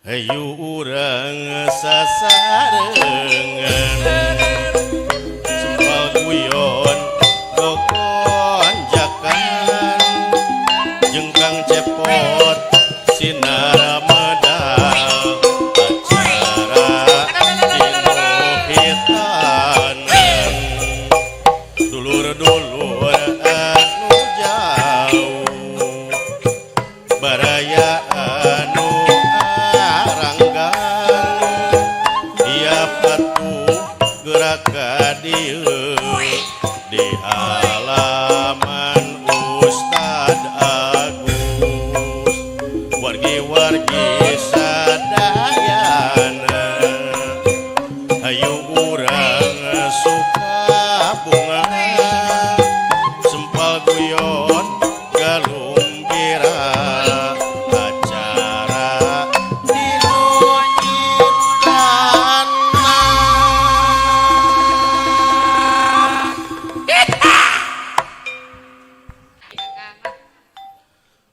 Hayu urang sasarengan Sempal guyon kokon jakan Jengkang cepot sinar medal Acara hitanan Dulur-dulur anu jauh Baraya anu Dieu di halaman Ustad Agus wargi-wargi sadayana hayu urang suka bunga sempal guyon galumbira acara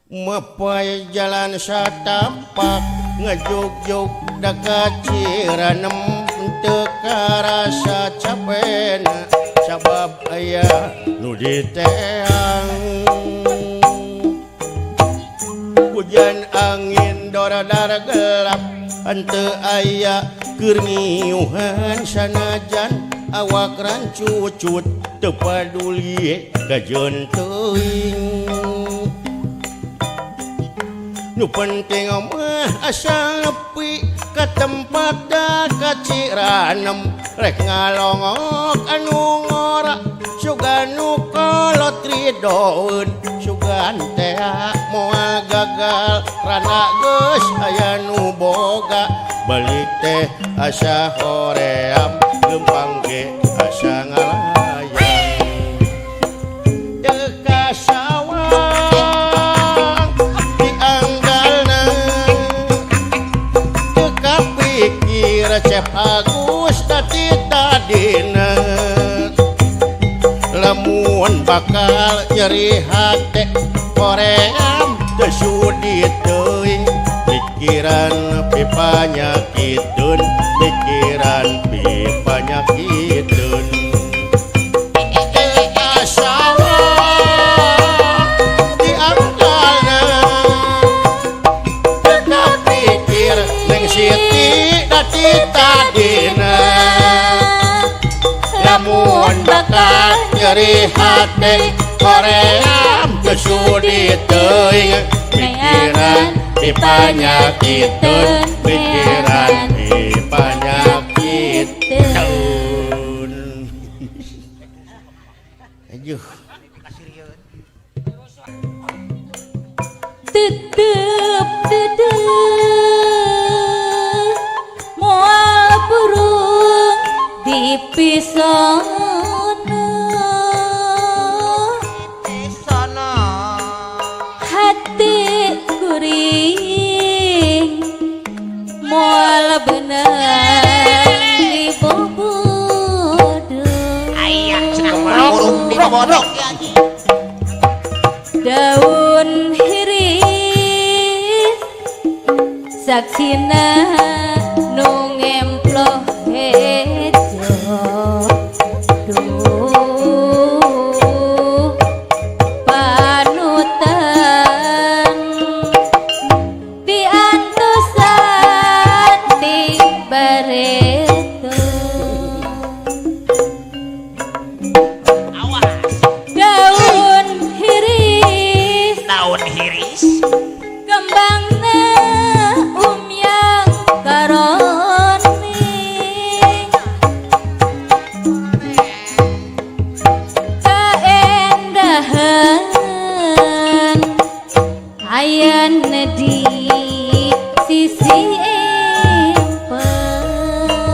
Mepai jalan satapak ngejuk-juk dekat Ciranem teka rasa capena sabab aya nu diteang hujan angin doradar gelap henteu aya keur ngiuhan sanajan awak rancucut teu paduli gajeun teuing nu penting mah asa nepi ka tempat da ka Ciranem rek ngalongok anu ngora sugan nu kolot ridoeun sugan teh moal gagal rana geus aya nu boga balik teh asa hoream lempang ge asa ngalayang teu kasawang Cep Agus tadi tadina lamun bakal nyeri hati koream teu sudi teuing pikiran pipanyakiteun pikiran pipanyakiteun tadina lamun bakal nyeri hati koream teu sudi teuing pikiran dipanyakiteun pikiran dipanyakiteun ajuh tetep moal burung dipisana hati kuring moal bener dibobodo ayah cenah burung dibobodo daun hiris saksina nu ngemploh hejo duh panutan diantosan di bareto awas daun hiris kembangna umyang karoni kaendahan ayan di sisi empang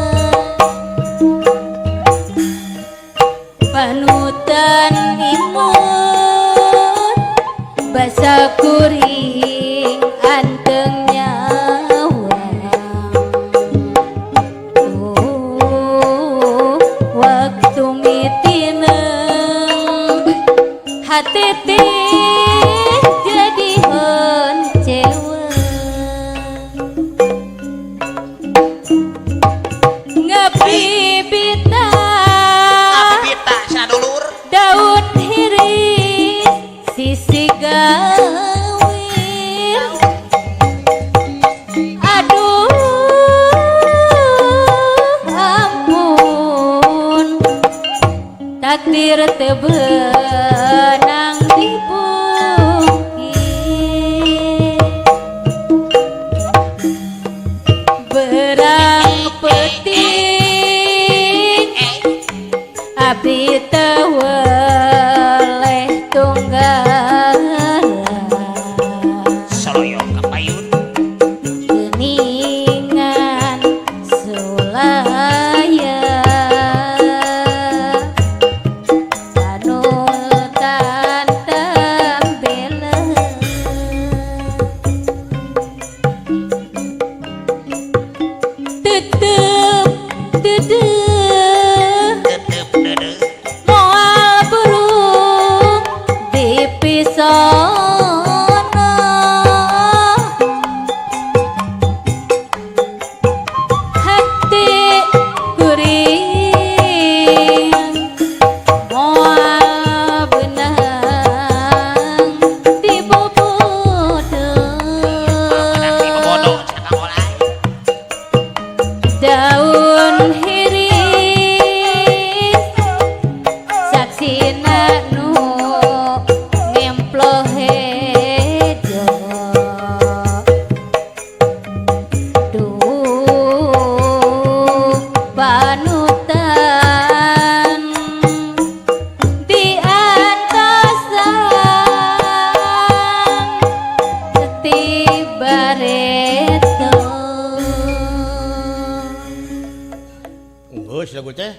lagu teh.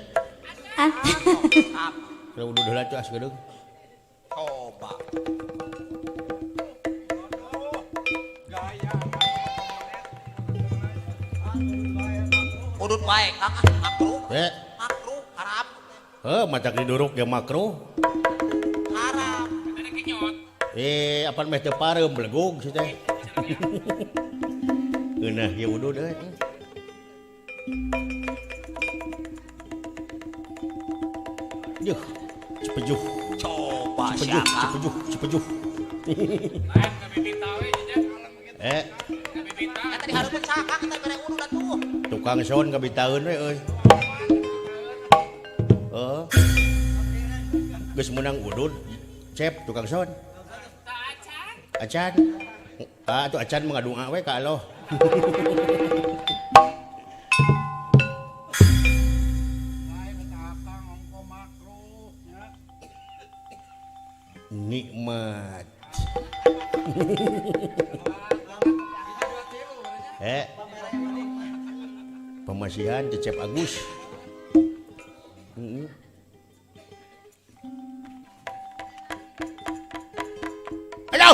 Ah. Kalau udah heula tuh as gedung. Coba. Udut baik, Kang. Makruh. Makruh, haram. Macak diduruk ya makruh. Haram. Apa meh teu pareum belegog si teh. Geunah ya udud euy. Yuh, cepejuh. Coba Cepejuh, siapa? cepejuh. Tadi harus mencakak kita bere udut atuh. Tukang son kabitaeun we euy. Geus meunang udud, cep tukang son. Acan. Atuh acan mengadung we ka Allah. Nikmat. Pemasihan Cecep Agus. Halo.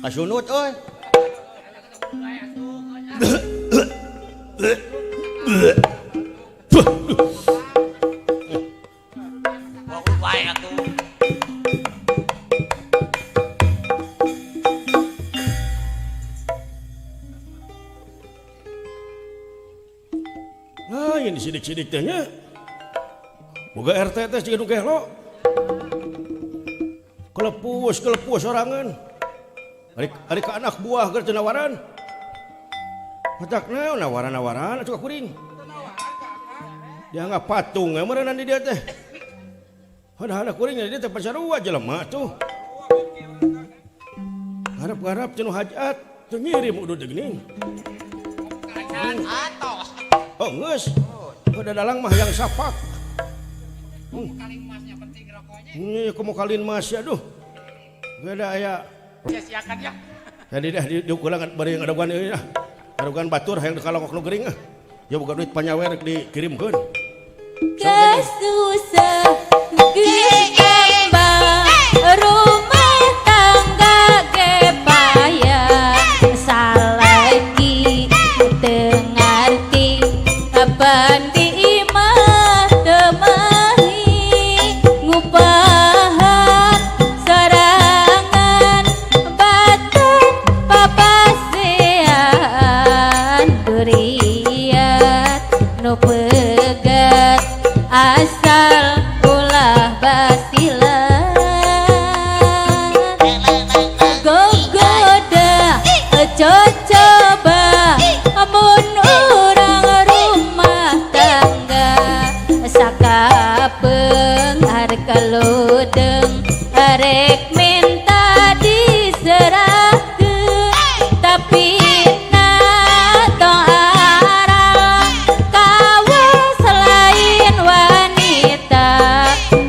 Kasunut euy. Udut baik atuh. Nah, ini sidik-sidik tehnya. Boga RT teh jeung nu gelo. Kelepus sorangan. Ari ka anak buah keur nawaran. Matakna nawaran atuh kuring. Dianggap patung meureunna di dia teh. Hana kuring di dia teh pasarua jelema tuh. Harap-harap cenah hajat teu ngirim udud geuning. Atos. Oh, geus. Udah dalang mah yang sapak. Kalin masnya penting rokoknya. Ini kumu kalin mas ya duh. Beda aya. Sia-siakan ya. Tadi dah diukulang bari ngadogan ieu dah. Ngadogan batur hayang dikalongok nu geuring ah. Ya boga duit panyawer dikirimkeun. Kesusah geambang rumah tangga ge payah salagi teu ngarti bandi imah teu mahi ngupahan sorangan batur papasean duriat nu pegat asal ulah basilan gogoda coba amun urang rumah tangga sakapeung arek kaludeng arek minta diserahkeun tapi tong arang kawas lain wanita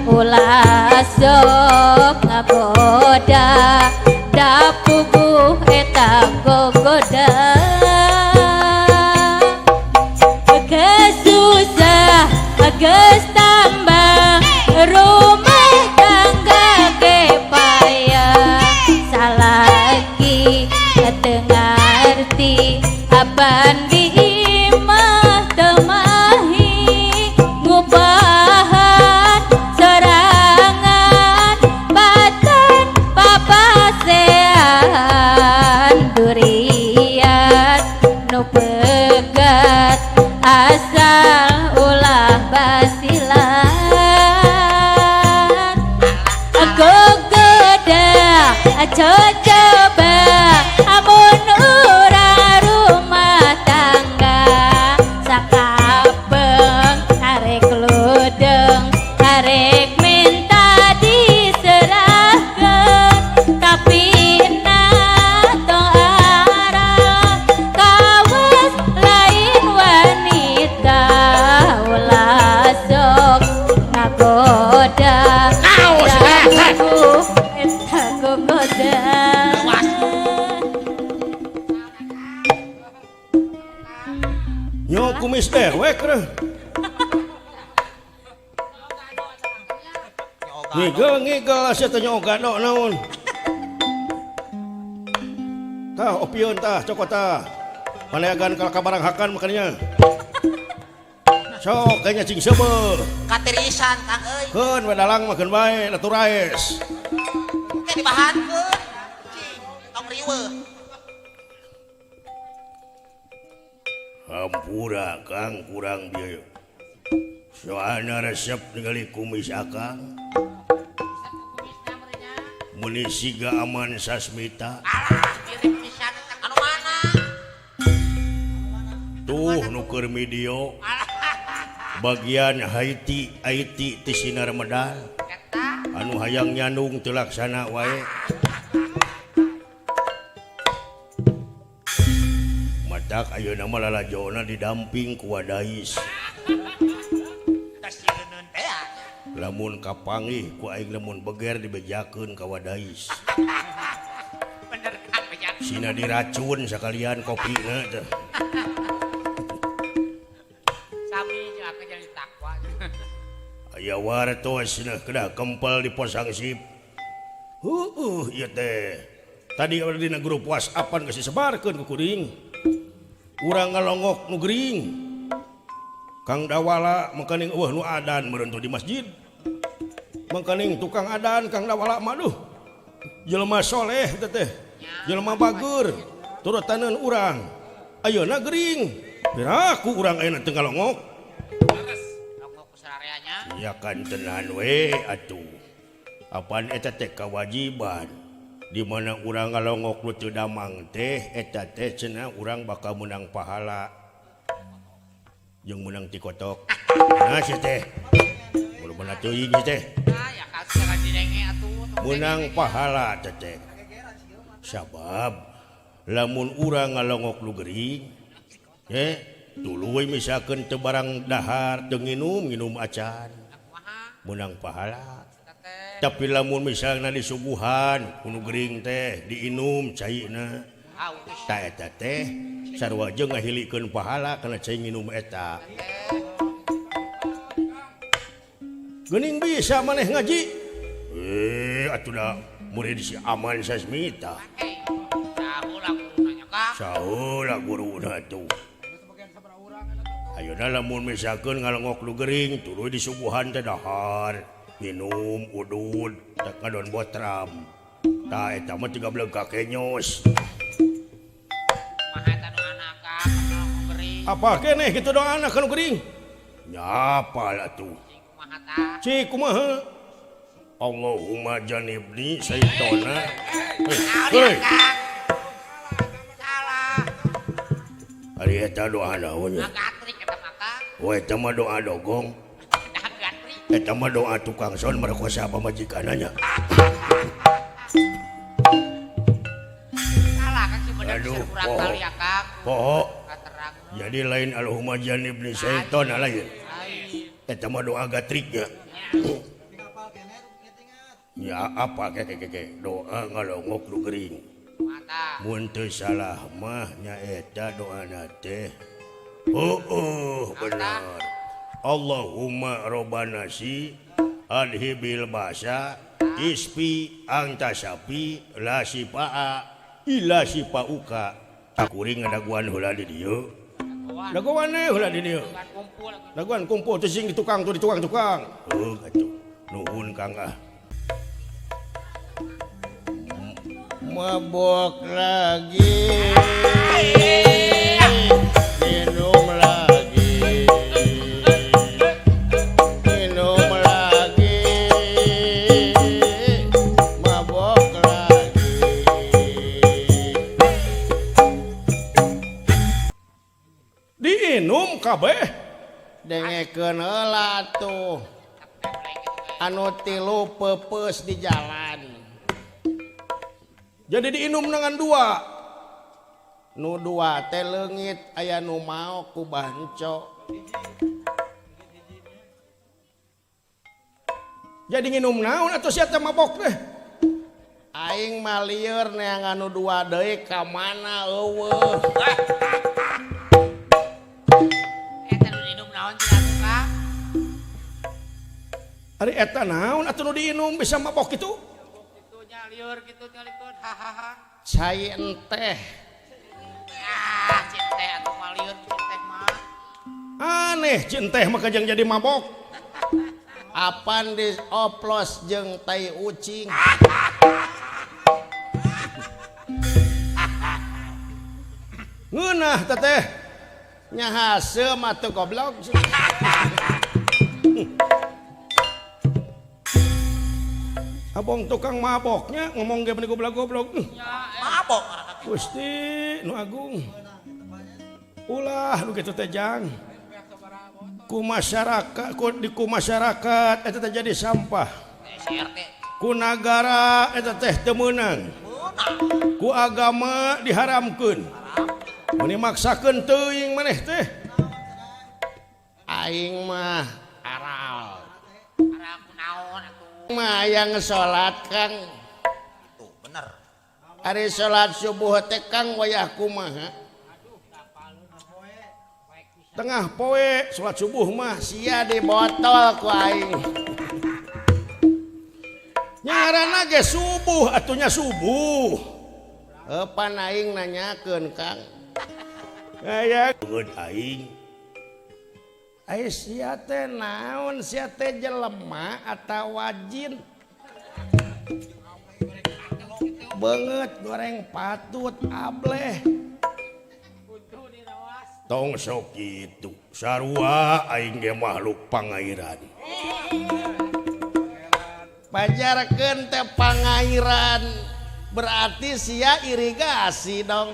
ulah sok ngagoda da puguh eta gogoda kesusah geus tambah rumah tangga ge payah salagi teu ngarti abandi imah teu mahi ngupahan sorangan batan papasean duriat nu pegat asal ulah basilan gogoda coba amun urang rumah tangga sakapeung arek ludeng arek minta diserahkeun tapi tong arang kawas lain wanita ulah sok ngagoda eta gogoda dewek reh. Ngigel asa teh nyoga do naon. Tah opion tah cokot tah. Paneagan ka kabaranghakan makanya. Sok kayaknya cing seubeuh. Katirisan Kang euy. Keun we dalang makeun bae naturaes. Teh dibahankeun. Cing, tong riweuh. Hampura Kang kurang biaya. Soalna resep ningali kumis akang. Muni siga aman sasmita. Alah, kirim pisan Kang anu mana? Tuh nu keur video. Bagian Haiti ti sinar medal. Eta Anu hayang nyandung teu laksana wae. Matak ayeuna mah lalajona didamping ku wadais. geus sieuneun teh ya. Lamun kapanggih ku aing lamun beger dibejakeun ka wadais. Bener Kang bejak. Sina diracun sakalian kopina teh. Sami jeung aku jadi takwa. Aya wartos cenah kedah kempel di pos hangsip. Ieu teh. Tadi dina grup WhatsApp-an geus disebarkeun ku kuring. Urang ngalongok nu gering. Kang Dawala mangkaning eueuh nu adan meureun di masjid. Mangkaning tukang adan Kang Dawala mah duh. Jelema soleh teh teh. Jelema bagur. Turutanun urang. Ayeuna gering. Piraku urang ayeuna teu ngalongok. Nongok ku sarareanya. Ya kan tenan we atuh. Apaan eta teh kewajiban. Di mana urang ngalongok lu teu damang teh eta teh cenah urang bakal menang pahala. Jeung menang ti kotok. Nah sia teh. Mudah-mudahan teuing sia teh. Ah, ya ka sekarang didenge atuh. Menang pahala teh teh. Sabab lamun urang ngalongok lu gering tuluy misalkeun teu barang dahar teu nginum acan. Menang pahala. Tapi lamun misalnya disuguhan kuno gering teh diinum cairna tak eta teh sarua jeung ngahilikeun pahala kana cai nginum eta. Geuning bisa maneh ngaji. Atuh da murid si Aman Sasmita. Sahulah guruna nya Kang. Sahulah guruna tuh. Ayeuna lamun misalkeun ngalongok lu gering tuluy disuguhan teh dahar. Minum udud tak ngadon botram tak eta mah 13 kakenyos Kumaha eta doana Kang anu gering. apa keneh kitu doana kana gering nyapal atuh Kumaha tah? cik kumaha Allahumma janibni syaitona heuy Salah. ari eta doa naon nya Gatrik eta mah Kang. we eta mah doa dogong Dah gatrik. eta mah doa tukang son merkosa pamajikanana Salah Kang si bener Aduh, kurang poho. kali ya Kang. poho Katerang. jadi lain Allahumma janibni syaitona lain Lain. eta mah doa gatriknya ya apa keke doa ngalongok lu gering Mata. mun teu salah mah nya eta doana teh benar Allahumma robbana si adhibil basa ispi anta sapi la sifaa ila sifauka akuring ngadaguan heula di dieu daguan heula di dieu Kan kumpul. daguan kumpul teh sing di tukang atuh nuhun Kang mabok lagi minum lagi mabok lagi diinum kabeh dengekeun heula tuh anu tilu peupeus di jalan. Jadi diinum dengan dua. Nu dua teh leungit aya nu mau ku banco. Jadi nginum naon atuh sia teh mabok teh? Aing mah lieur neangan nu dua deui ka mana eueuh. Eta Ari eta naon atuh nu diinum bisa mabok kitu? Kitu nya lieur kitu ngalikeun hahaha. Cai enteh. Ah, cinteh atuh mah lieur cinteh mah. Aneh cinteh mah kajang jadi mabok. Apan dioplos jeung tai ucing. Ngeunah teteh. Nya haseum atuh goblok. Abong tukang maboknya ngomong ge bener goblok-goblok. Mabok. Gusti nu agung. Ulah nu kitu teh jang. Ku masyarakat eta teh jadi sampah. CRT. Ku nagara eta teh teu meunang. Ku agama diharamkeun. Meni maksakeun teuing maneh teh. Aing mah aral. Ara kunaon atuh. Mah yang salat Kang. Tuh bener. Ari salat subuh teh Kang wayah kumaha? Tengah poe salat subuh mah Sia di botol ku aing. ngaranna ge subuh atunya subuh. Pan aing nanyakeun Kang. Aya geun aing. Ai sia teh naon? Sia teh jelema atawa jin? Beungeut goreng patut ableh. Tong sok kitu. Sarua aing ge makhluk pangairan. Pajarkeun teh pangairan. Berarti sia irigasi dong.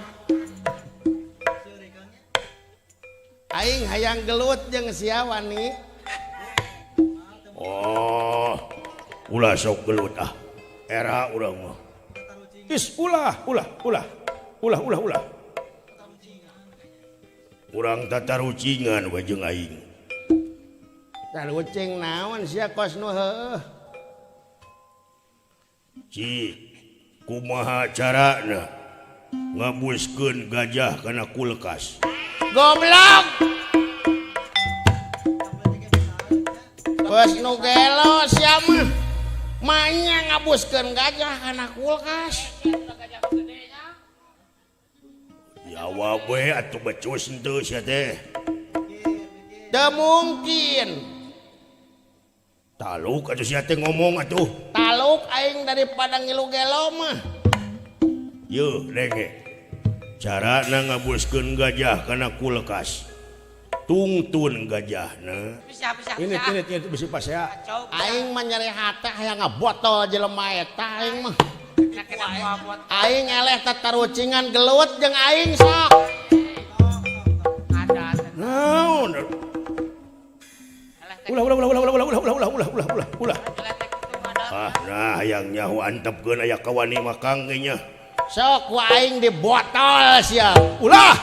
Aing hayang gelut jeung sia wani. Oh, ulah sok gelut ah. Era urang mah. Is ulah. Urang tatarucingan we jeung aing. Tarucing naon sia kos nu heueuh. Ci, kumaha carana ngabuskeun gajah kana kulkas? Goblok. Kos nu gelo sia mah. Manya ngabuskeun gajah kana kulkas. Jawab we atuh becus henteu sia teh. Teu mungkin. Taluk atuh sia teh ngomong atuh. Taluk aing daripada ngilu gelo mah. Yeuh denge. Carana ngabuskeun gajah kana kulkas. Tungtun gajahna. Bisa. Ini bisi pasea. Coba. Aing mah nyari hate hayang ngabotol jelema eta aing mah. Buat Aing eleh tatarucingan gelut jeung aing sok. ada. Naon? Ulah. Ah, nah hayang nyaho antepkeun aya kawani mah Kang ge nya. Sok ku aing di botol sia. Ulah.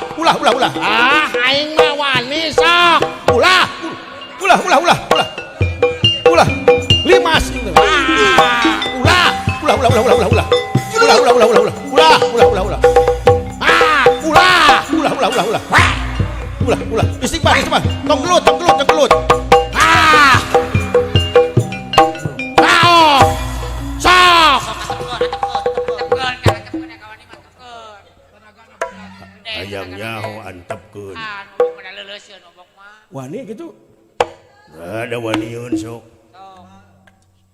Ah, aing mah wani sok. Ulah. Limas. Ulah. Ah, Ulah. Istighfar. Tong gelut. ah. Raok. Sok. Hayang nyaho antepkeun. Wani gitu. Ada waniun sok.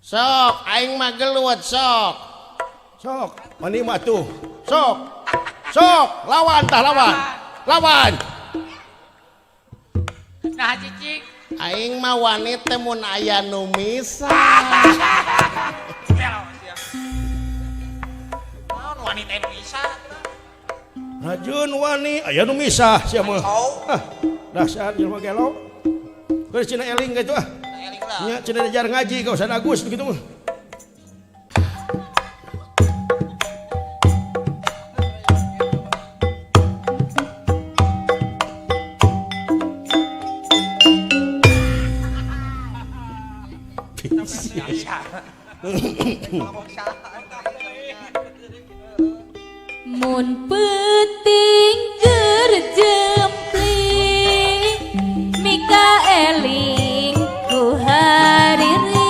Sok, aing mah gelut sok. Wani mah tuh. Sok, lawan. Nah, cicing. Aing mah wani teh mun aya nu misah. Naon wanita Indonesia? Rajun wani aya nu misah sia mah. Ah, dasar jelema gelo. Geus cenah eling gitu ah. Eling lah. Nya cenah diajar ngaji ka Ustaz Agus begitu mah. Mun peuting keur jempling mika eling ku hariri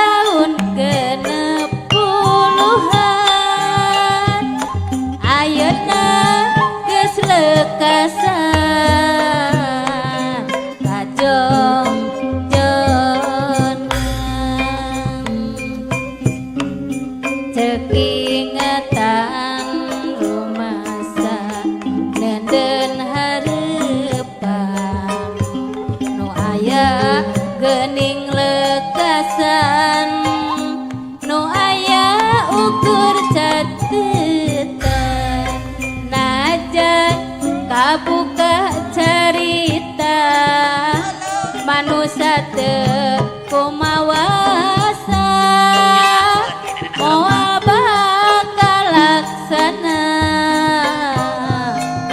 tahun genep puluhan ayeuna geus lekasan kajong cek ingatan rumasa nenden hareupan nu aya geuning lekasan nu aya ukur catetan najan kabuka carita manusia teu kumawasa moal bakal laksana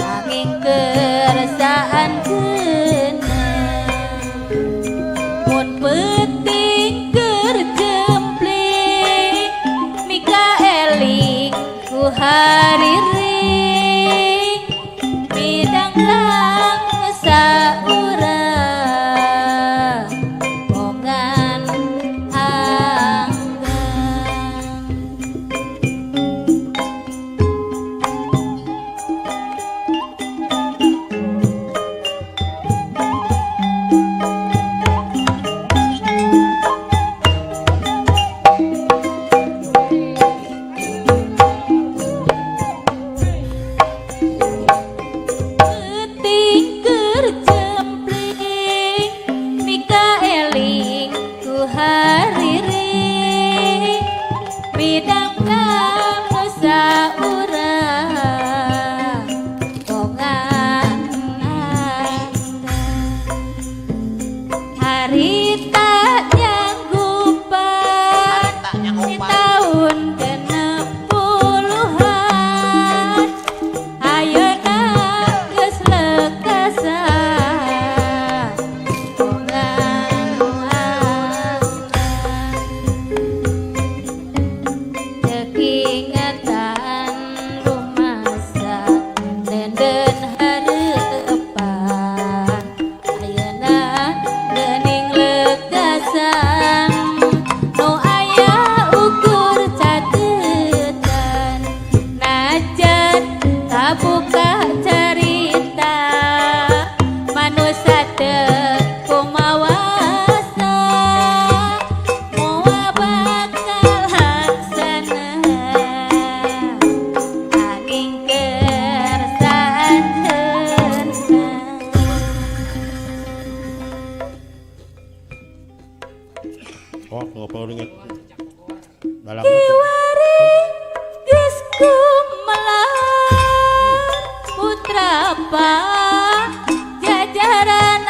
angin kersaan keuna mun peuting keur jempling mika eling ku hariring midang lang saurang bongan anggan peuting keur jempling mika eling ku hariring midang kang saurang bongan anggan harita nyanggupan di tahun genep puluhan ayeuna geus lekasan bongan anggan cek ingatan rumasa nenden hareupan ayeuna geuning lekasan nu aya ukur catetan najan kabuka carita manusia teu kumawasa moal bakal laksana angin kersaan keuna Oh, ngobrol dengan dalam kiwari geus kumelar putra jajaran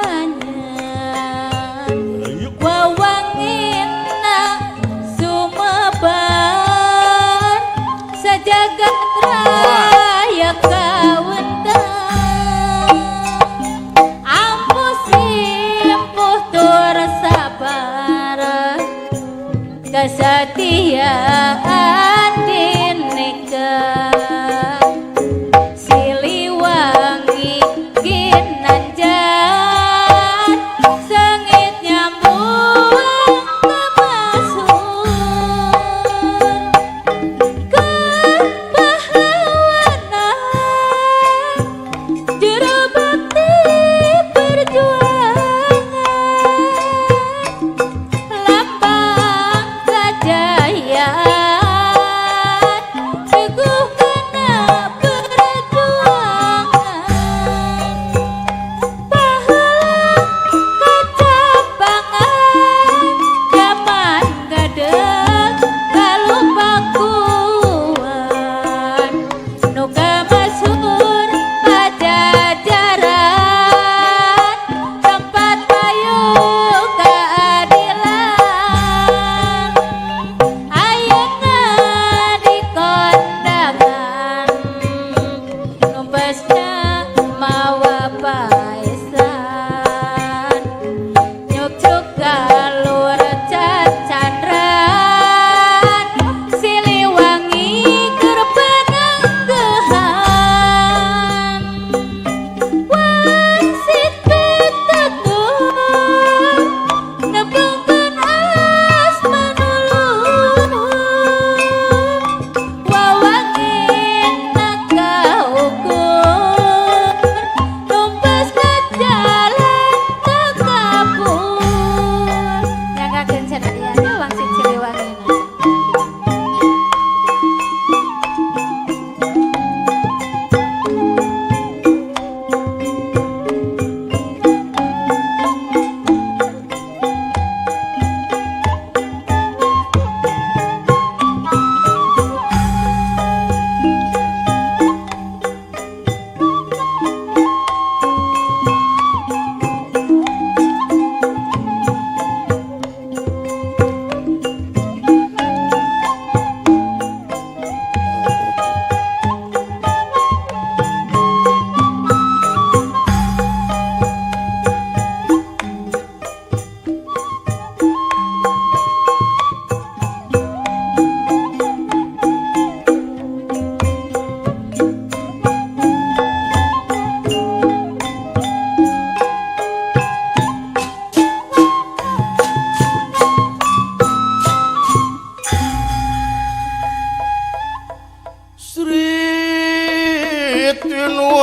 anyar wawangina sumebar sajagat raya kawentar ampu simpuh tur sabar kesetiaan dinikah Siliwangi ginanjan sengit nyambung kemasun kepahlawanan juru bakti perjuangan lambang kejayaan teguh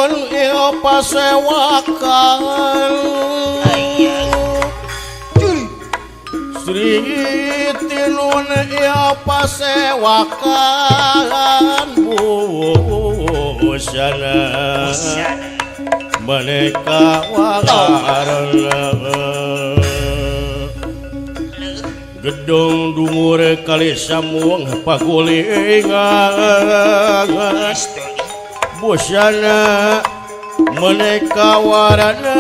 tinuan ieu pasewakan Sri tinuan ieu pasewakan busana maneka warna gedung dumur kali samuang pagulingan busana maneka warna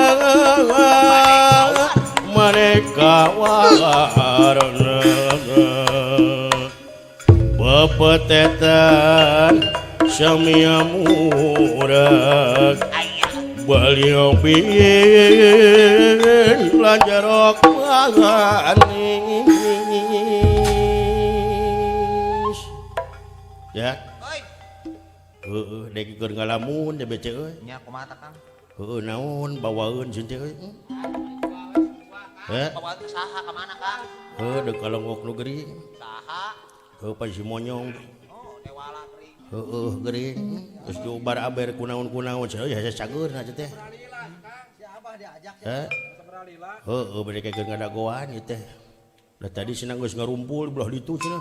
bepetetan samia murag baliau bin lanjarok manis ya dek keur ngalamun da bece euy nya kumaha Kang naon bawaeun cin teh euy bawa teh saha ka mana Kang deuk kalongok nu gering saha pan si monyong dewala teuing gering geus diobar aber kunaon-kunaon euy hese cageurna teh si Abah diajak sabralila bade keur ngadagoan ieu teh da tadi cenah geus ngarumpul belah ditu cenah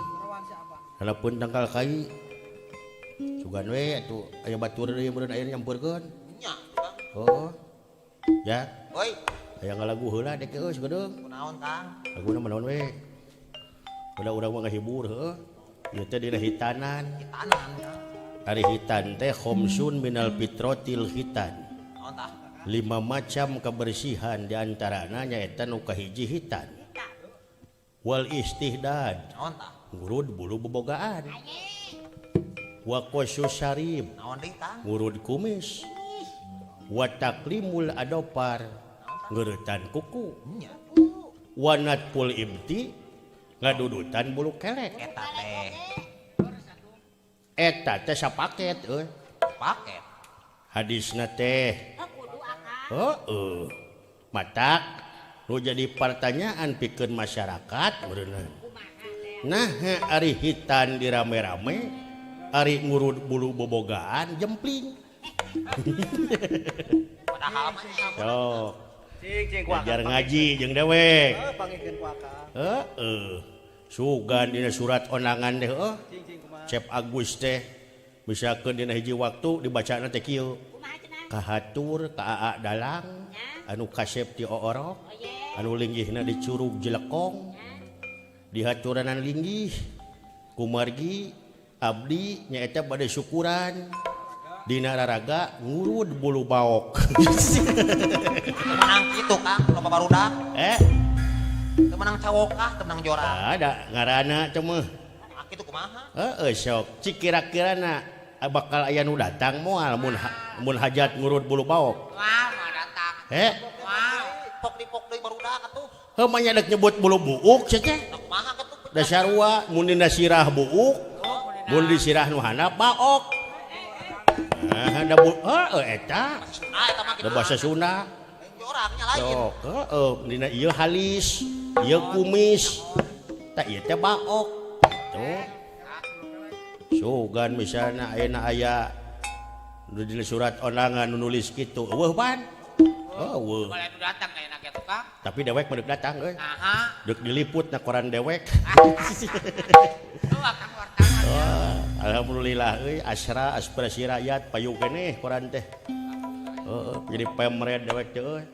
halapeun tangkal kai sugan we atuh aya batur deui meureun aya nyampeurkeun nya ya oi aya ngalagu heula dek euy sagedeung kunaon Kang laguna manaon we udah urang mah ngahibur heuh ieu teh dina hitanan tanan ari hitan teh khamsun minal fitratil hitan naon tah 5 macam kebersihan diantarana nyaeta nu kahiji hitan wal istihdad naon tah ngurud bulu bobogaan wa qasus syarib naon deui Kang ngurud kumis wa taklimul adopar ngeuretan kuku nya wa natpul ibti ngadudutan bulu kelek eta teh sapaket euy paket hadisna teh matak nu jadi pertanyaan pikeun masyarakat meureunna nah ari hitan dirame-rame ari ngurud bulu bobogaan jempling padahal mah sok belajar ngaji jeung dewek pangikeun ku Akang sugan dina surat onangan deh Cep Agus teh misalkeun dina hiji waktu dibacana teh kieu kahatur ka Aa Dalang anu kasep ti Oorok anu linggihna di Curug Jelekong dihaturanan linggih kumargi abdi nyaeta bade syukuran dina raraga ngurud bulu baok menang kitu Kang loba barudak teu menang cawokah teu menang jorang ada ngaranna teh mah kitu kumaha sok cik kira-kirana bakal aya nu datang moal mun hajat ngurud bulu baok wah mah datang wah pok dipok deui barudak atuh heuh mah nyadek nyebut bulu buuk cenah teh kumaha kitu dasarua mun dina sirah buuk mun di sirah nu handap baok ada eta da bahasa Sunda jorangnya lain sok dina ieu halis ieu kumis tak ieu teh baok tuh sugan misalna ayeuna aya nu dina surat onangan nu nulis kitu eueuh pan eueuh boleh nu datang ka enak kitu Kang tapi dewek mah deuk datang euy naha deuk diliput na koran dewek Kang wartawan alhamdulillah euy asra aspirasi rakyat payu keneh koran teh jadi pemred dewek teh euy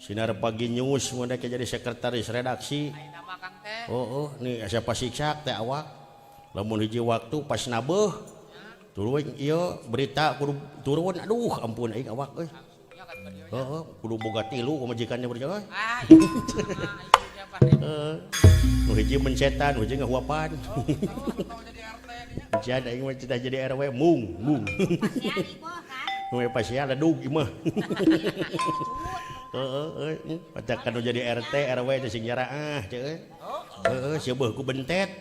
sinar pagi news mun dek jadi sekretaris redaksi nama Kang teh nih siapa siksak teh awak lamun hiji waktu pas nabeuh turun ieu berita kudu turun aduh ampun aing awak euy kudu boga tilu pamajikannya berjalan nu hiji mencetan nu hiji ngahuapan jadi aing mah cita jadi RW mung nu pasial ledug imah patakan nu jadi RT RW teh sing jaraah teh seueuh ku bentet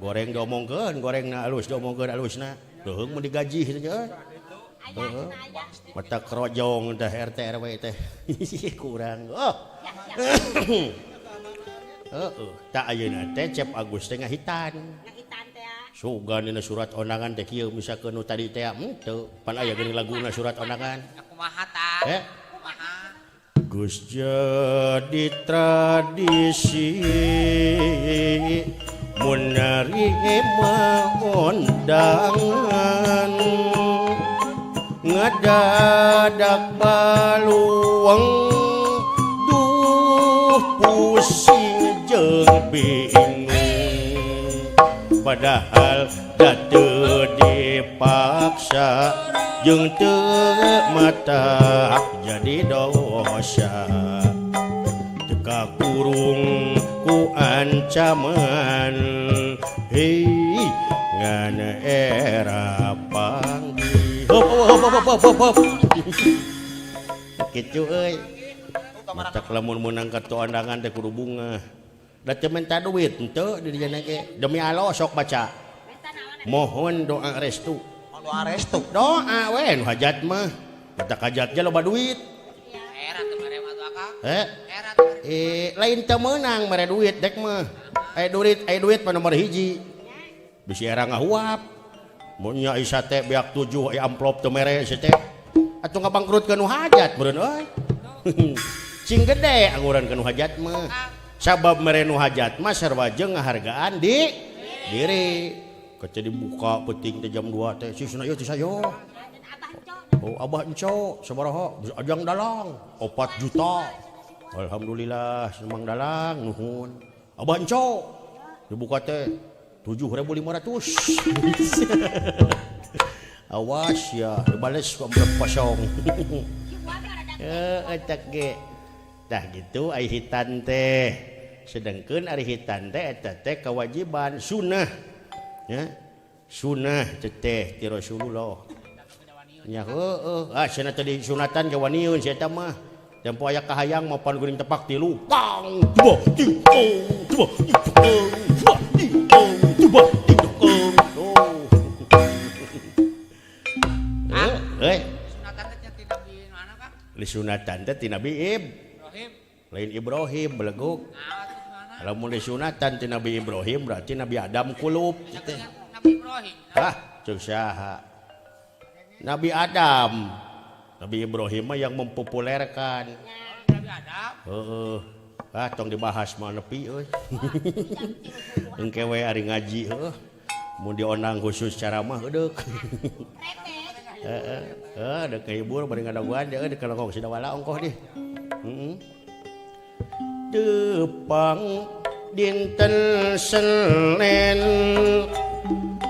goreng diomongkeun gorengna alus diomongkeun alusna leuheung mun digaji teh mata kerojong teh RT RW teh kurang tak ayeuna teh Cep Agus teh ngahitan Sugan dina surat onangan teh kieu misalkeun nu tadi teh teu pan aya geuning laguna surat onangan. Kumaha tah? Kumaha? Gus jadi tradisi mun narima undangan ngadadak baluang duh pusing jeung bingung padahal datu dipaksa jeung teu mata jadi dosa teka kurung ku ancaman hei ngana era panggih hop kitu euy matak lamun meunang kartu undangan teh kudu bunga da teu minta duit henteu di dieu ge demi Allah sok baca mohon doa restu Doa restu. doa we nu hajat mah matak hajatnya loba duit Era teu mere mah tuh Kang. Era lain teu meunang mere duit dek mah aya duit mah nomor hiji bisi era ngahuap mun nya isa teh beak 7 aya amplop teu mere si teh atuh ngabangkrutkeun nu hajat meureun euy cing gede anguran ke nu hajat mah sabab mere nu hajat mah sarwa jeung ngahargaan di diri kaca dibuka peuting teh jam 2 teh sisna ieu teh sayo oh abah enco sabaraha ajang dalang 4 juta alhamdulillah semang dalang nuhun abah enco dibuka teh 7.500 awas ya dibales ku amplop kosong etak ge tah gitu ai hitan teh sedengkeun ari hitan teh eta teh kewajiban sunnah ya sunnah teh ti Rasulullah nya cenah tadi sunatan ke waniun sia eta mah tempo aya kahayang mapan geuning tepak tilu pang tuba tuba tuba sunatan teh ti Nabi mana Kang? Li sunatan teh ti Nabi Ibrahim. lain Ibrahim beleguk lamun li sunatan ti Nabi Ibrahim berarti Nabi Adam kulup teh Nabi Ibrahim. ceuk saha Nabi Adam Nabi Ibrahim mah yang mempopulerkan Nabi Adam. tong dibahas mah nepi euy engke we ari ngaji mun dionang khusus ceramah eudeuk dek hibur bari ngadaguan deui di kalongkong sidawala ongkoh di Tepang dinten Senen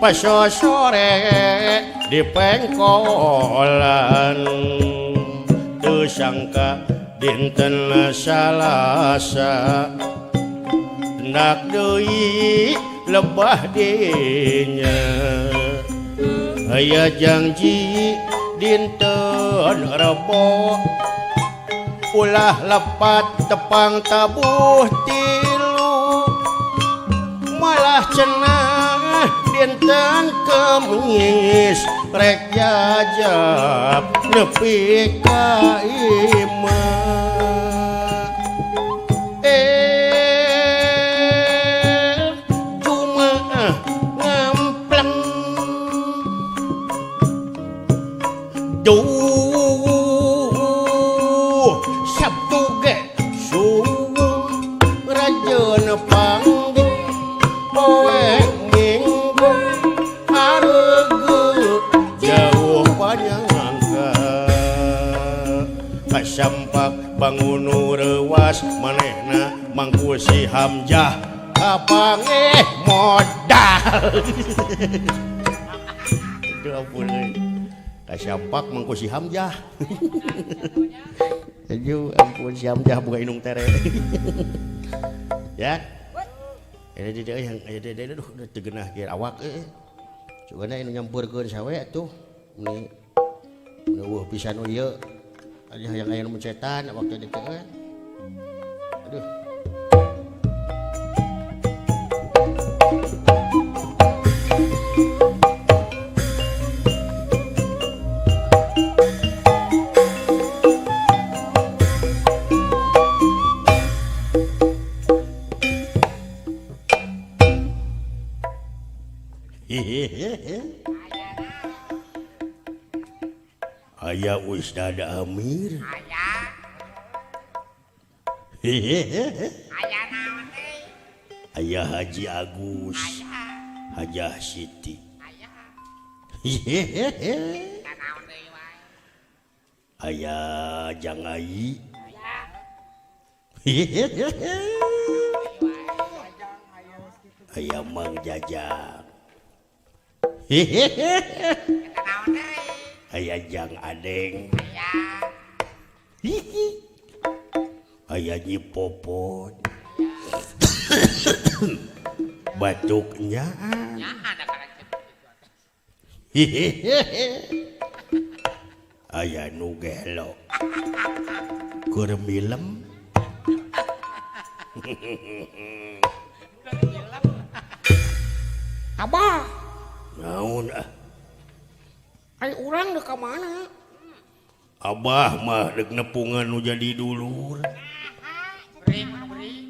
pas sore di pengkolan teu sangka dinten Salasa hendak deui lebah dinya aya janji dinten Rebo ulah lepat tepang tabuh tilu malah cenah dinten Kemis rek jajab nepi ka imah Jumaah ngampleng Sabtu ge subuh rajeun panggih poe Minggu hareugeut jauh panyangka kasampak bangun reuwas manehna mangku si Hamzah kapangeh modal itu ampun kasampak mangku si Hamzah aduh ampun si Hamzah buka inung tere ya ini dia yang aduh udah tegenah geus awak cugana anu nyampurkeun sawe atuh ini eueuh pisan ieu aya yang aya nu setan waktu dieu aduh Aya Ustad Amir. Aya Haji Agus. Hajah Siti. Aya Jangai. Aya Mang Jajang. Aya Jang Adeng. Aya Nyi Popon. Batuknya. Aya nu gelo. Keur milem. Abah, Naon ai urang dek ka mana? Abah mah dek nepungan nu jadi dulur.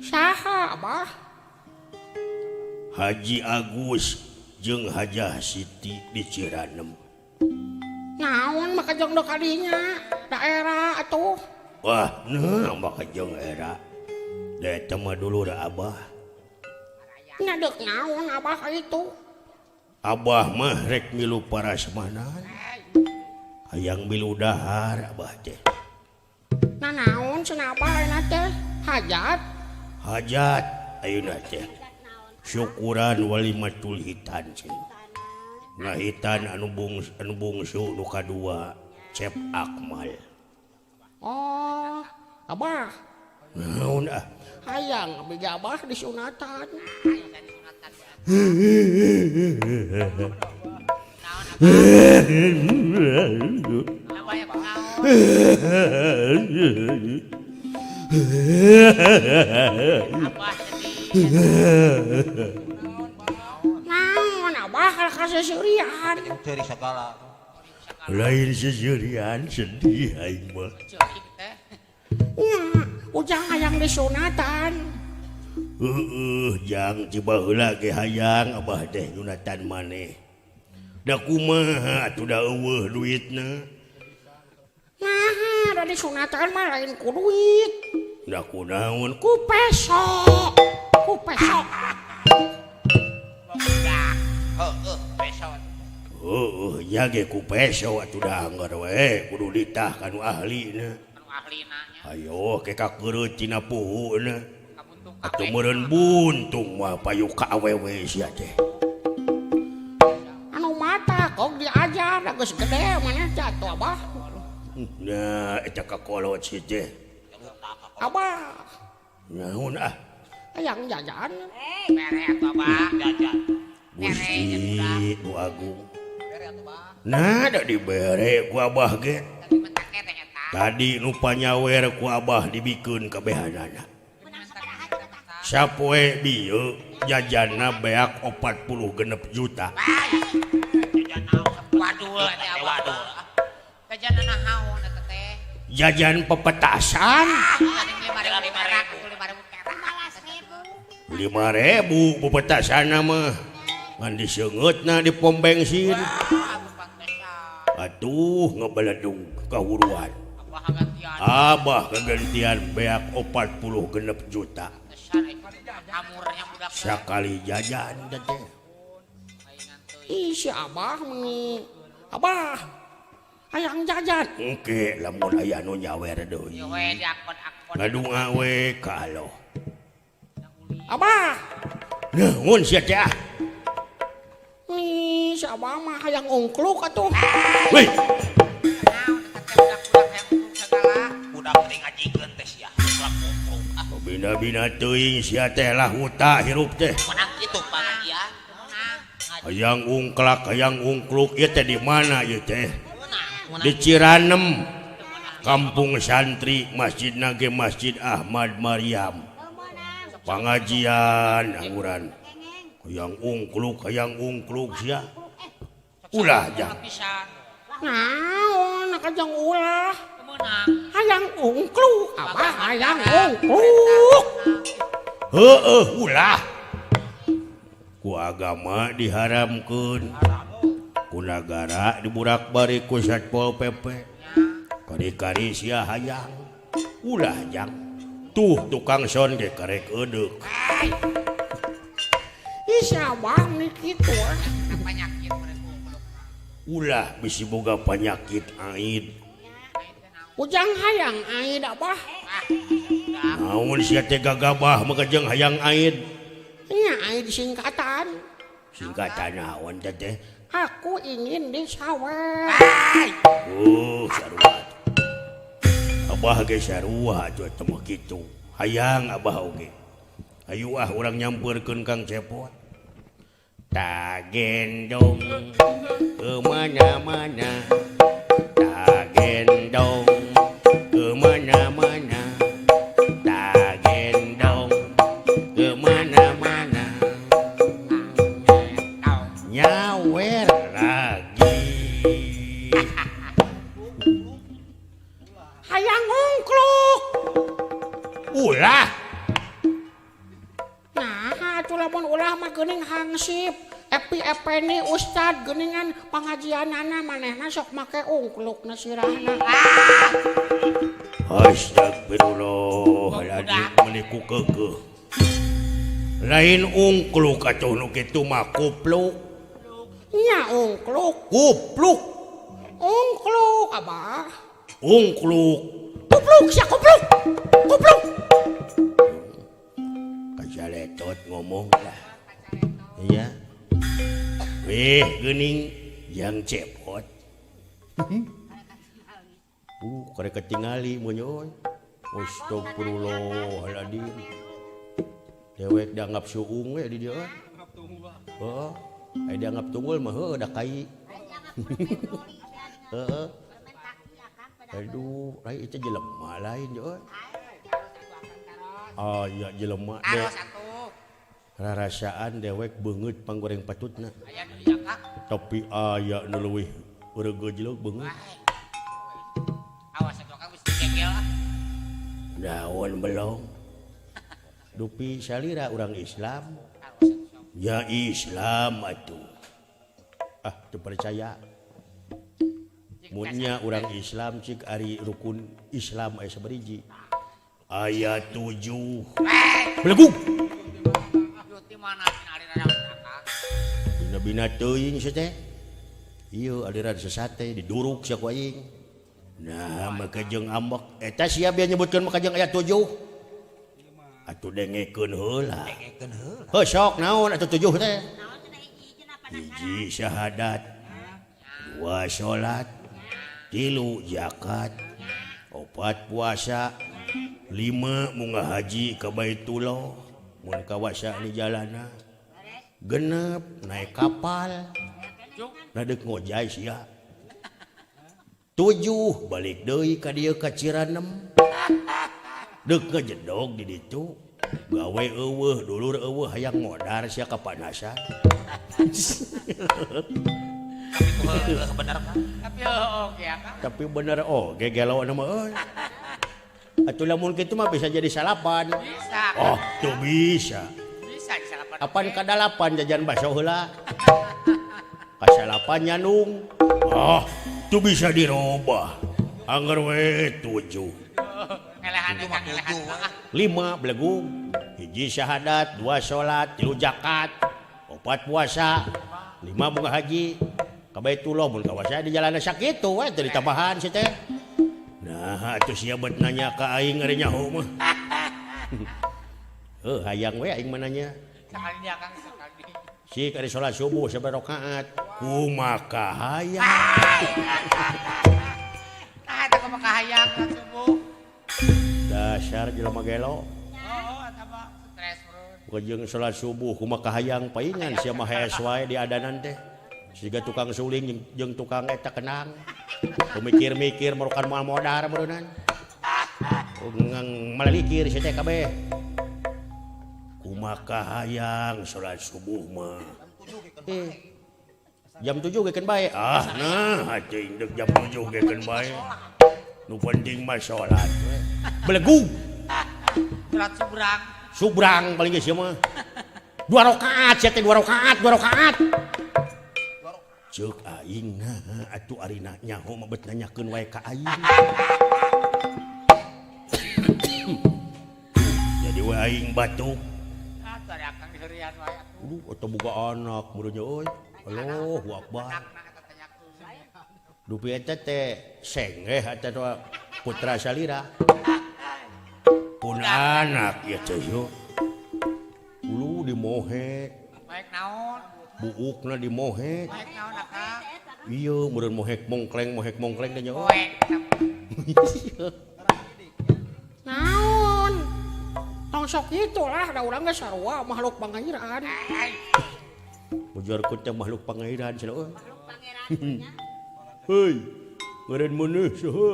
Saha Abah? Haji Agus jeung Hajah Siti di Ciranem. Naon maka jong dek kadinya daerah atuh. Wah, nah maka jeung era. Da eta mah dulur Abah. Nya dek naon Abah ka itu? Abah mah rek milu parasmanan. Hayang milu dahar Abah teh. Nah naon cenah Abah ayeuna teh? Hajat? Hajat ayeuna teh. Syukuran walimatul hitan cenah. Ngahitan anu bungsu nu kadua Cep Akmal. Oh, Abah, Naon hayang abdi Abah disunatan. Naon Abah kasih surian. Dari segala. Lain seserian sedih aing mah. Nya, ujang hayang disunatan. Jang coba heula ge hayang Abah teh nyunatan maneh. Da kumaha atuh da eueuh duitna. Nah, da disunatan mah lain ku duit. Da kunaon Ku peso. Ku peso. ya ge ku peso atuh da anggar we kudu ditah kanu ahlina. Ayo ke kakeureut tina puhuna. Atuh meureun buntung mah payu ka awewe sia teh. Anu mata kok diajar geus gede maneh jatuh Abah. Nah, eta kakolot si teh. Abah, Naon hayang jajan. Mere atuh Abah, jajan. Gusti nu agung. Nah, da dibere ku Abah ge. Tadi nu panyawer ku Abah dibikeun kabehanana. Sapoe bieu jajanna beak 46 juta. Waduh, waduh. Jajan nahaon eta teh? Jajan pepetasan. 5.000 pepetasan mah. Ngan diseungeutna di pom bensin. Atuh ngebeledung kahuruan. Abah kegantian beak 46 juta. Sakali jajan teh. Ih si Abah meni. Abah, hayang jajan. Engke lamun aya nu nyawer deui. Ngadunga we ka Allah. Abah, Naon sia teh? nih si Abah mah hayang ungkluk atuh. Weh, Udah mending ngajikeun teh sia. bina-bina teuing sia teh lah huta hirup teh. Menang kitu panagian. Hayang ungklak, hayang ungkluk ieu teh di mana ieu teh? Di Ciranem. Kampung santri masjidna ge Masjid Ahmad Maryam. Pangajian angguran. Hayang ungkluk sia. Ulah jang. Naon nakajang ulah. Hayang ungkluk. Abah hayang ungkluk. Ulah. ku agama diharamkeun ku nagara diburak-bari ku Satpol PP kari-kari sia hayang ulah jang tuh tukang son ge karek eudeuh Isya bang nih gitu. Penyakit mereka. ulah bisi boga penyakit aid Ujang hayang aid apa? naon sia teh gagabah makajeng hayang aid Nya aid singkatan. singkatan naon teh Aku ingin disawer. sarua abah ge sarua atuh teh mah kitu hayang abah oge ayo urang nyamperkeun Kang Cepot tak gendong kemana-mana tak gendong kemana-mana tak gendong kemana-mana nyawer lagi Hayang ungkluk. ulah Nah, atuh lamun ulah mah geuning hangsip. Epi epeni ustad geuningan pangajianana manehna sok make ungklukna sirahna. Astagfirullahaladzim meniku keukeuh lain ungkluk atuh nu kitu mah kupluk Nya ungkluk. kupluk Ungkluk abah. ungkluk Kupluk sia kupluk. Kupluk. kajaletot ngomong lah iya geuning yang Cepot karek ketingali munyoy astagfirullahaladzim dewek dianggap suung we di dieu heeh aya dianggap tunggul mah heuh da kai heeh aduh lain itu jelema lain euy aya jelema deh rarasaan dewek beungeut panggoreng patutna Aya nu ieu Kak. tapi aya nu leuwih eureugeujeuleuh beungeut Awas atuh Kang geus digegel. daun belum dupi salira urang Islam ya Islam atuh teu percaya munnya urang Islam cik ari rukun Islam aya sabariji aya 7 belegug Di mana aliran Kak? bina-bina teuing sia teh ieu aliran sesate diduruk sia ku aing nah makajeng ambek eta sia biar nyebutkeun makajeng aya 7 atuh dengekeun heula heuh sok naon atuh 7 teh hiji syahadat 2 salat 3 zakat 4 puasa 5 munggah haji ka Baitullah mun kawasa di jalana genep naik kapal nadek ngojay sia 7 balik deui ka dieu ka Ciranem deuk ngejedog di ditu gawe eueuh dulur eueuh hayang modar sia kapanasan Bener Kak. Tapi oke ya Kak. tapi bener oge gelo nama euy atuh lamun kitu mah bisa jadi salapan Bisa. oh tuh bisa Bisa disalapan. apan kadalapan jajan bakso heula kasalapan nyanung oh tuh bisa dirubah anggar we 7 Ngelehan Kang ngelehan Kak. 5 belegung hiji syahadat 2 salat 3 zakat 4 puasa 5 bunga haji ka Baitullah mun kawasa di jalan sakitu we teu ditambahan si teh nah atuh sia bet nanya ka aing ari nyaho mah hayang we aing mananya Sekali dia Kang sekali. si kari salat subuh sabaraha rakaat kumaha hayang Nah eta kumaha hayang subuh. dasar jelema gelo Eta mah stres bro. Kajeng salat subuh kumaha hayang paingan sia mah hees wae di adanan teh. Siga tukang suling jeung tukang eta kenang. Mikir-mikir merukan moal modar beureunan. Ngang malalikir sia teh kabeh. Kumaha hayang salat subuh mah. Jam 7 gekeun bae. Nah, cing deuk jam 7 gekeun bae. Nu penting mah salat we. Belegug. Salat subrang. Subrang paling geus mah. 2 rakaat sia teh 2 rakaat. Ceuk aing nah atuh arina nyaho mah bet nanyakeun wae ka aing. Jadi wae aing batuk. Tari akang diheurian wae. Atuh boga anak murunya euy. Allahu Akbar. Dupi eta teh sengeh eta putra salira. Pun anak ya teh yo. Ulu dimohe. Baik naon? Buukna dimohe. Baik naon akang? Iya, meureun mohek mongkleng teh nya. Poek. Naon? Tong sok kitu lah, da urang geus sarua makhluk pangairaan. Ujarkeun teh makhluk pangeran cenah euy. Makhluk pangeran nya. Heuy, ngaran maneh saha?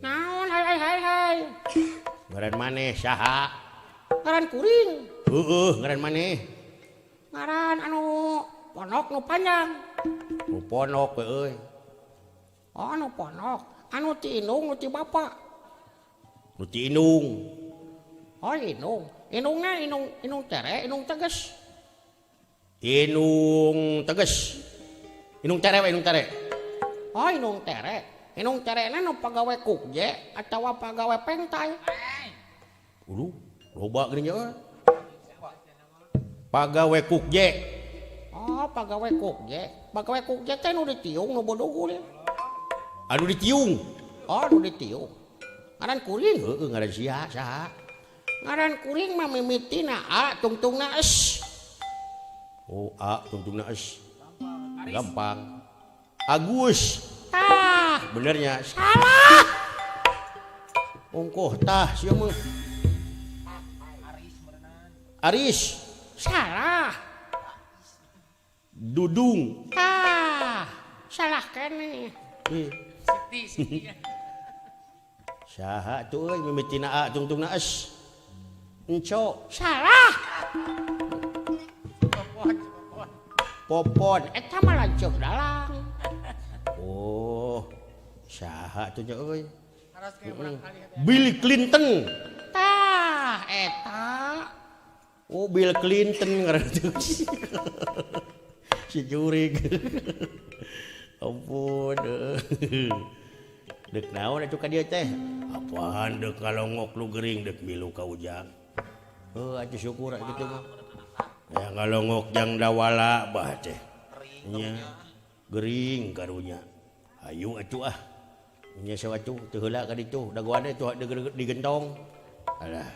Naon hai. Ngaran maneh saha? Ngaran kuring. Heueuh, ngaran maneh. Ngaran anu ponok nu panjang. Nu ponok we euy. Oh, anu ponok. Anu ti indung nu ti bapa. Nu ti indung. Oh, indung. Indungna indung tere, indung teges. Inung teges. Inung tere we inung tere. Oh, indung tere. Indung terena nu pagawe kukje atawa pagawe pentai. Ulu, loba geuning euy. Pagawe kukje. Oh, pagawe kukje. Pagawe kukje teh nu ditiung nu bodogul. Anu ditiung. Oh, nu ditiung. Ngaran kuring. Heueuh, ngaran sia saha? Ngaran kuring mah mimitina A, tungtungna S. Oh, A tungtungna es. Gampang. Agus. Tah, Benernya. salah. Ongkoh tah sia mah. Aris. Salah. Dudung. Tah, salah keneh. Eh, saha tuh euy mimitina A tungtungna es. Enco. Salah. Popon. Eta mah lanceuk dalang. Oh. Saha tuh nya euy? Harus ke urang kali. Bill Clinton. Tah, eta. Oh, Bill Clinton ngaran tuh. Si jurig. Ampun. Dek naon atuh ka dieu teh? Apaan dek ngalongok lu gering dek milu ka ujang. Atuh syukur gitu mah. Ya ngalongok jang dawala bah teh. Nya gering karunya. Ayo atuh ah. Nya sawatu teu heula ka ditu, dagoana tuh digentong. Alah.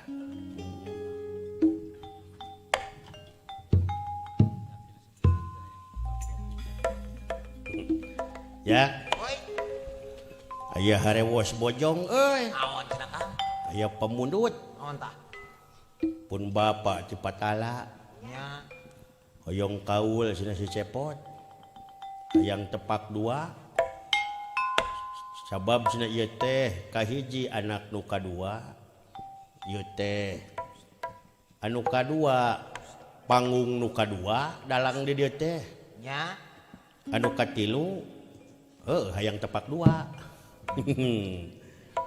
Ya. Aya harewos bojong euy. Naon cenah Kang? Aya pemundut Naon tah? pun bapa ti patala. Nya. Hoyong kaul cenah si cepot. Hayang tepak 2. Sabab cenah ieu teh kahiji anak nu kadua. Ieu teh anu kadua panggung nu kadua dalang di dieu teh. Nya. Anu katilu hayang tepak 2.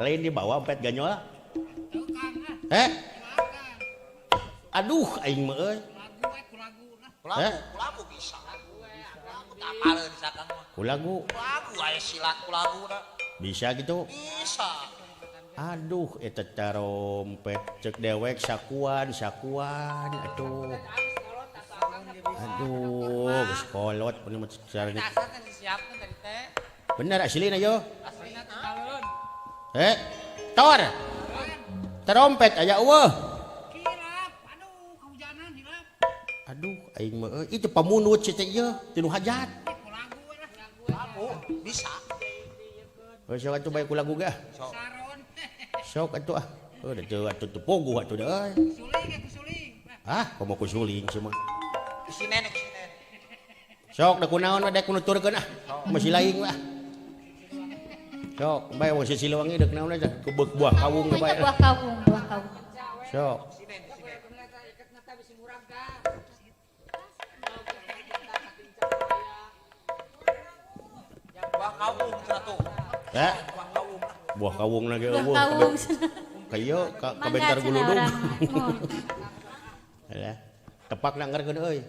Lain dibawa empet ganyol. Aduh aing mah euy. Kulagu bisa. Kulagu tak apaleun di sakang mah. Kulagu Kulagu aya silat kulagu da. bisa gitu. Bisa. Aduh eta tarompet cek dewek sakuan atuh. Aduh geus kolot bener mah caranya. Dasar kan disiapkeun tadi teh. Bener aslina yo. Aslina teh. Tor. Terompet aya eueuh. Kirap, aduh, kehujanan hilap. Aduh aing mah euy itu pamunut si teh ieu tinu hajat. Lagu bisa. Euy sok atuh bae ku lagu ge. Saron. Sok atuh ah. Da teu atuh teu pogo atuh da euy. Kusuling. Ah, komo ku suling cenah. Kesinen kesinen. Sok da kunaon we dek nuturkeun ah. Masih laing lah. Sok bae wong Siliwangi deuk naon aja ku beuk buah kawung teh bae. Buah kawung. Sok. Buah kawung satu. Ya. Buah kawung. Buah kawung na ge Buah eueuh. kawung. Ka ieu ka Mangga bentar cenah guludug. urang mah. Alah. Tepak tepak nak ngarkeun euy.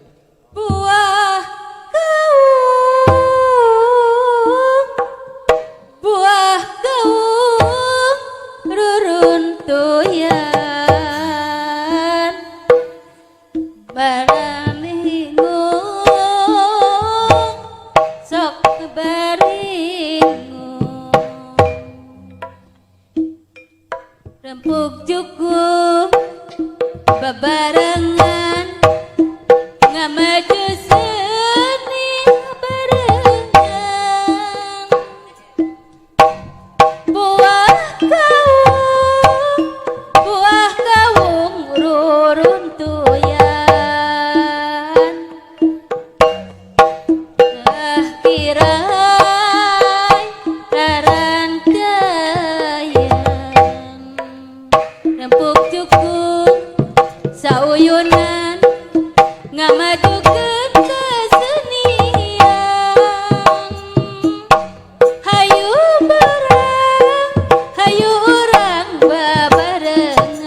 Buah gaung ruruntuyan baringung sok baringung rempuk cukup babarengan ngamaju seni barengan buah gaung ruruntuyan kirai rarantaian rempuk cukup sauyunan ngamajukeun kesenian hayu urang babarengan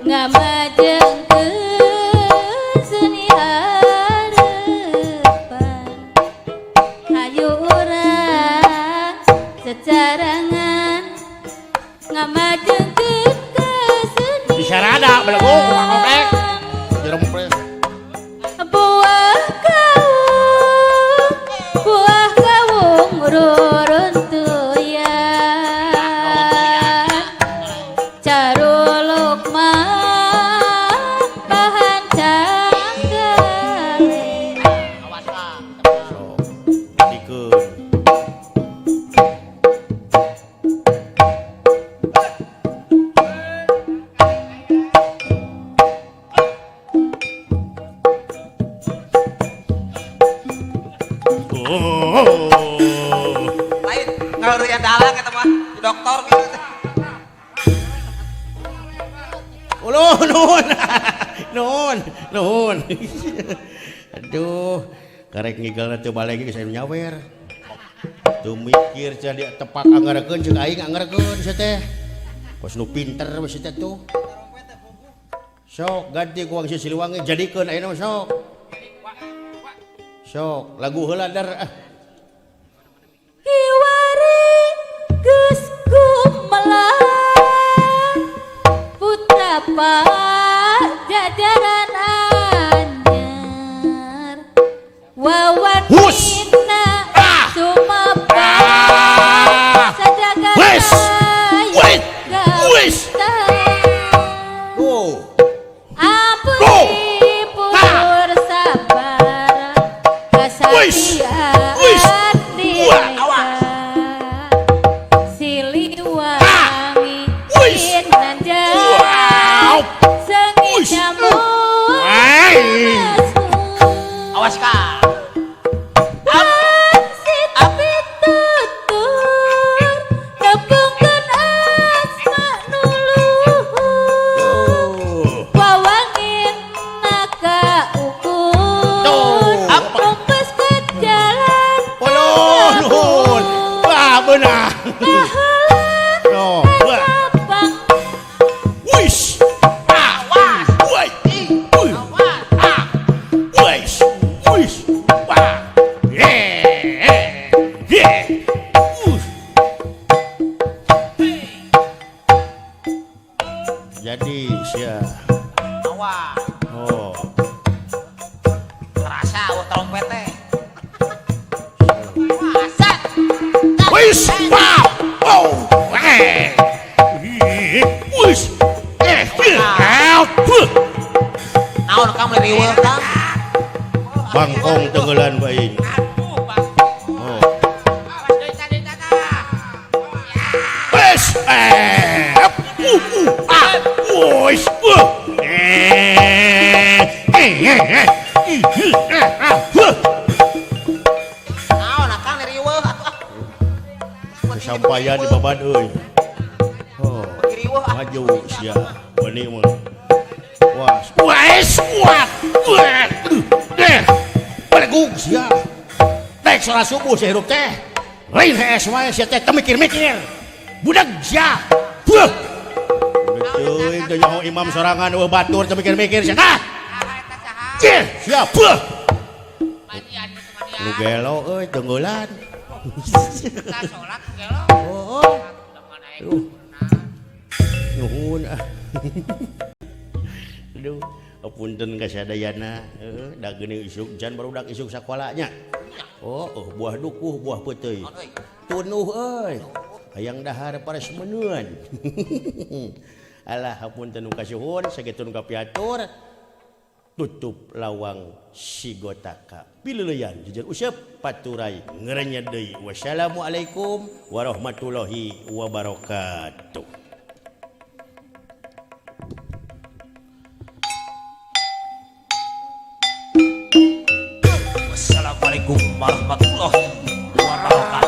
ngamajeng kesenian harapan hayu urang secarangan ngamajeng kesenian Disarada belagu ngopek. Jerempres. Buah gaung ruruntuyan caruluk mah bahan canggale Sok dikeun. Lain ngaleureun dalang eta mah di dokter gitu. Ulun, nun. Aduh, karek ngigalna teu balik geus aya nyawer. Tuh mikir cenah dia tepak anggarekeun ceuk aing anggarekeun sia teh. Kos nu pinter we sia teh tuh. Sok ganti ku Wangsi Siliwangi jadikeun ayeuna mah sok. Sok lagu heula dar ah. Kiwari geus gumelar putra pajajaran anyar wawanina sumapa sajagat Tuh. ampun pur sabar kesatian dineka siliwangi inanjak sengit nyamuk Awas ka. tapi tutur tepungkeun asma nuluhur wawangin naka ukur rumpes ke jalan Ulun. Wah benar. No. lapang Wish. Wait. Wish. Wah. Yeah. Jadi sia. Awas. Oh. Terasa trompet teh. Asat. Wish. Wow. Oh. Wish. Out. Naon kamu riweuh tah? Bangkong tenggelan baik. Oh. Wish. Wish. Naon akang riweuh atuh. Kesampaian di babat euy. Oh. Riweuh Maju sia. Beuni mah. Wah. Wes kuat. Belegug sia. Tek salat subuh sia hirup teh. Lain hees wae sia teh teu mikir-mikir. Budak sia. Buh. Teuing teu nyaho imam sorangan eueuh batur teu mikir-mikir sia. Ah! Siap. Lu gelo euy tunggulan. Salat gelo. Oh. Nuhun. Aduh, punten kasadayana. Da geuning isuk jan barudak isuk sakolanya. Oh, buah dukuh, buah peuteuy. Tunuh euy. Hayang dahar pares meneun. Alah hapunten nu kasuhun sagetun kapiatur. Tutup lawang sigotaka. Pileuleyan jejer usep paturai ngerenya deui. Wassalamualaikum warahmatullahi wabarakatuh. Wassalamualaikum warahmatullahi